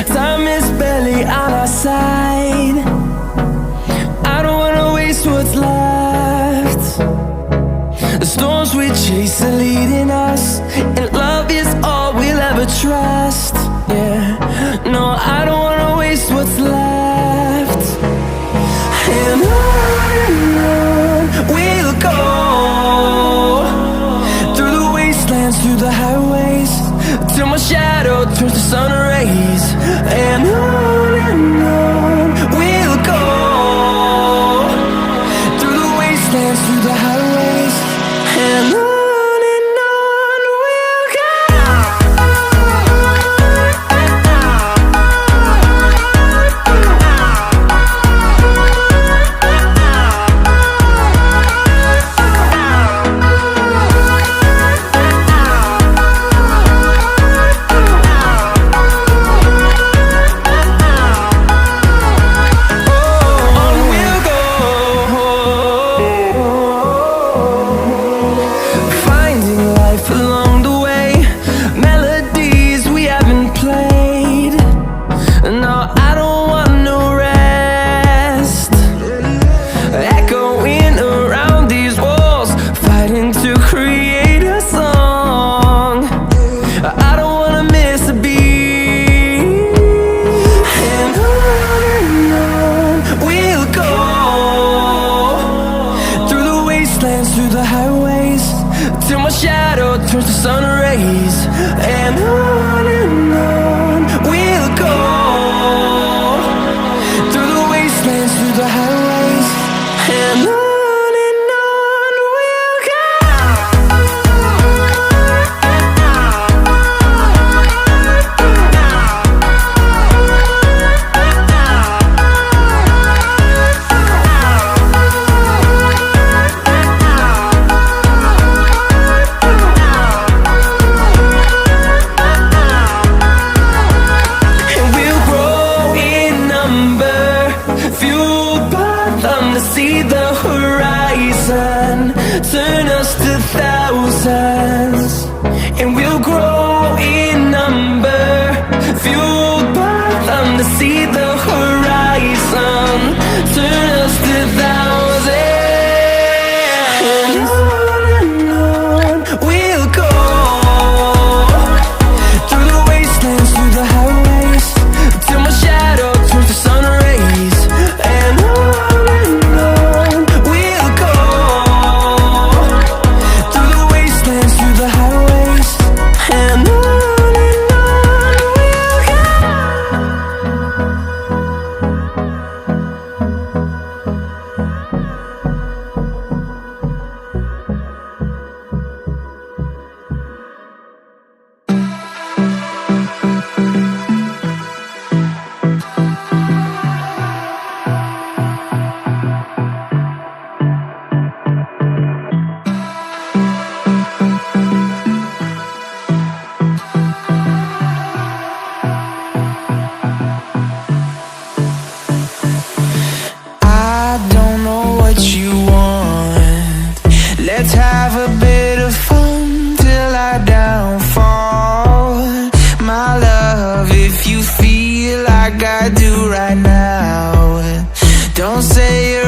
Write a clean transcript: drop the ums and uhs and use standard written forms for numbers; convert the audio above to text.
Time is barely on our side. I don't wanna waste what's left. The storms we chase are leading us, and love is all we'll ever trust. Yeah, no, I don't wanna waste what's left. And on we'll go, through the wastelands, through the highways, till my shadow turns to sun rays. And on we'll go, through the wastelands, through the highways, and on we'll go. Through the highways, till my shadow turns to sun rays. And on we'll go, through the wastelands, through the highways, and on we'll go. See the horizon turn us to thousands, and we'll grow in number, fueled by them. To see the horizon turn us to thousands, and on we'll go, through the wastelands, through the highways, till my shadow turns to sun rays. And let's have a bit of fun till I downfall. My love, if you feel like I do right now, don't say you're